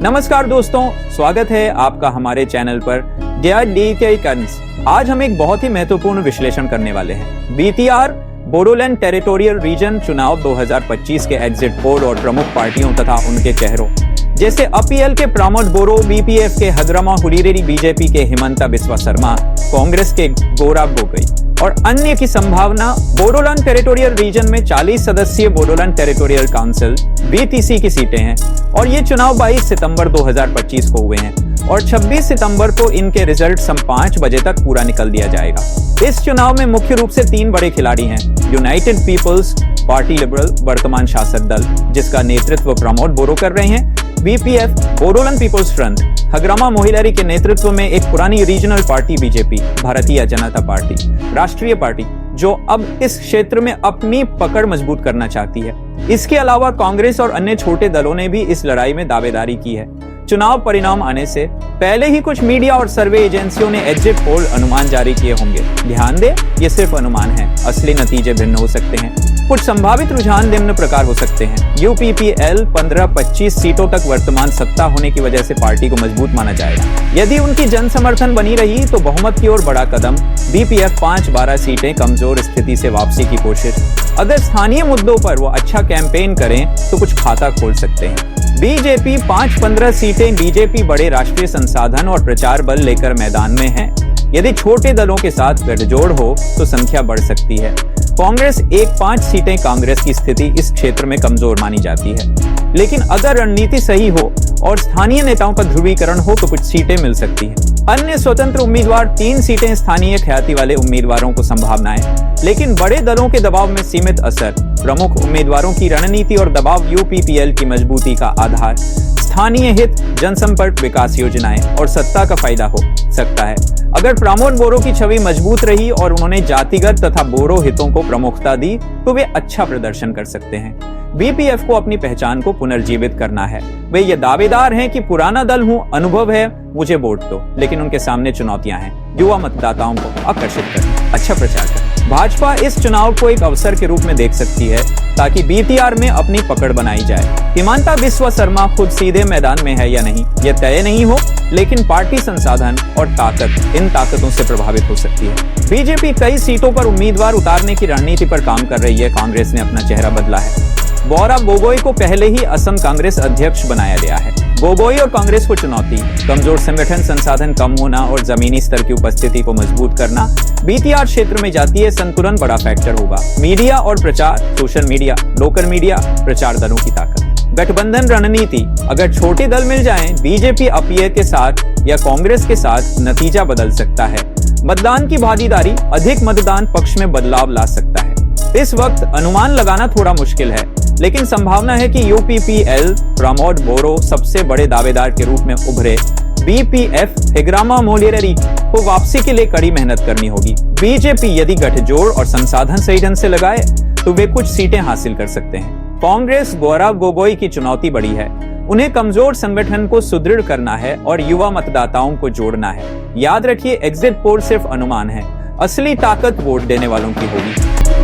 नमस्कार दोस्तों, स्वागत है आपका हमारे चैनल पर DK कर्न्स। आज हम एक बहुत ही महत्वपूर्ण विश्लेषण करने वाले हैं। BTR बोडोलैंड टेरिटोरियल रीजन चुनाव 2025 के एग्जिट पोल और प्रमुख पार्टियों तथा उनके चेहरों जैसे अपीएल के प्रमोद बोरो, BPF के हग्रमा हुरीरेरी, बीजेपी के हिमंता बिस्वा शर्मा, कांग्रेस के गौरव गोगोई और अन्य की संभावना। बोडोलैंड टेरिटोरियल रीजन में 40 सदस्यीय बोडोलैंड टेरिटोरियल काउंसिल BTC की सीटें हैं और ये चुनाव 22 सितंबर 2025 को हुए हैं और 26 सितंबर को इनके रिजल्ट सम 5 बजे तक पूरा निकल दिया जाएगा। इस चुनाव में मुख्य रूप से 3 बड़े खिलाड़ी हैं। यूनाइटेड पीपल्स पार्टी लिबरल वर्तमान शासक दल जिसका नेतृत्व प्रमोद बोरो कर रहे हैं, BPF Bodoland People's Front Hagrama Mohilary के नेतृत्व में एक पुरानी regional party BJP Bharatiya Janata party राष्ट्रीय पार्टी जो अब इस क्षेत्र में अपनी पकड़ मजबूत करना चाहती है। इसके अलावा कांग्रेस और अन्य छोटे दलों ने भी इस लड़ाई में दावेदारी की है। चुनाव परिणाम आने से पहले ही कुछ मीडिया और सर्वे एजेंसियों ने एग्जिट पोल अनुमान जारी किए होंगे। ध्यान दें, ये सिर्फ अनुमान है, असली नतीजे भिन्न हो सकते हैं। कुछ संभावित रुझान निम्न प्रकार हो सकते हैं। UPPL 15-25 सीटों तक वर्तमान सत्ता होने की वजह से पार्टी को मजबूत माना जाएगा। यदि उनकी जन समर्थन बनी रही तो बहुमत की ओर बड़ा कदम। BPF 5-12 सीटें कमजोर स्थिति से वापसी की कोशिश। अगर स्थानीय मुद्दों पर वो अच्छा कैंपेन करें तो कुछ खाता खोल सकते हैं। BJP 5-15 सीटें। BJP बड़े राष्ट्रीय संसाधन और प्रचार बल लेकर मैदान में है। यदि छोटे दलों के साथ गठजोड़ हो तो संख्या बढ़ सकती है। कांग्रेस 1-5 सीटें। कांग्रेस की स्थिति इस क्षेत्र में कमजोर मानी जाती है, लेकिन अगर रणनीति सही हो और स्थानीय नेताओं का ध्रुवीकरण हो तो कुछ सीटें मिल सकती हैं। अन्य स्वतंत्र उम्मीदवार 3 सीटें। स्थानीय ख्याति वाले उम्मीदवारों को संभावनाएं, लेकिन बड़े दलों के दबाव में सीमित असर। प्रमुख उम्मीदवारों की रणनीति और दबाव UPPL की मजबूती का आधार। स्थानीय हित, जनसंपर्क, विकास योजनाएं और सत्ता का फायदा हो सकता है। अगर प्रमोद बोरो की छवि मजबूत रही और उन्होंने जातिगत तथा बोरो हितों को प्रमुखता दी तो वे अच्छा प्रदर्शन कर सकते हैं। BPF को अपनी पहचान को पुनर्जीवित करना है। वे ये दावेदार हैं कि पुराना दल हूं, अनुभव है, मुझे वोट दो, लेकिन उनके सामने चुनौतियां हैं। युवा मतदाताओं को आकर्षित करना, अच्छा प्रचार करना। भाजपा इस चुनाव को एक अवसर के रूप में देख सकती है ताकि BTR में अपनी पकड़ बनाई जाए। हिमंता बिस्वा शर्मा खुद सीधे मैदान में है या नहीं यह तय नहीं हो, लेकिन पार्टी संसाधन और ताकत इन ताकतों से प्रभावित हो सकती है। BJP कई सीटों पर उम्मीदवार उतारने की रणनीति पर काम कर रही है। कांग्रेस ने अपना चेहरा बदला है। गौरव गोगोई को पहले ही असम कांग्रेस अध्यक्ष बनाया गया है। गोगोई और कांग्रेस को चुनौती, कमजोर संगठन, संसाधन कम होना और जमीनी स्तर की उपस्थिति को मजबूत करना। BTR क्षेत्र में जातीय संतुलन बड़ा फैक्टर होगा। मीडिया और प्रचार, सोशल मीडिया, लोकल मीडिया, प्रचार दलों की ताकत। गठबंधन रणनीति, अगर छोटे दल मिल जाएं, BJP अपीएल के साथ या कांग्रेस के साथ नतीजा बदल सकता है। मतदान की भागीदारी, अधिक मतदान पक्ष में बदलाव ला सकता है। इस वक्त अनुमान लगाना थोड़ा मुश्किल है, लेकिन संभावना है कि UPPL प्रमोद बोरो सबसे बड़े दावेदार के रूप में उभरे। BPF हग्रमा मोहिलारी को वापसी के लिए कड़ी मेहनत करनी होगी। BJP यदि गठजोड़ और संसाधन सही ढंग से लगाए तो वे कुछ सीटें हासिल कर सकते हैं। कांग्रेस गौरव गोगोई की चुनौती बड़ी है। उन्हें कमजोर संगठन को सुदृढ़ करना है और युवा मतदाताओं को जोड़ना है। याद रखिए, एग्जिट पोल सिर्फ अनुमान है, असली ताकत वोट देने वालों की होगी।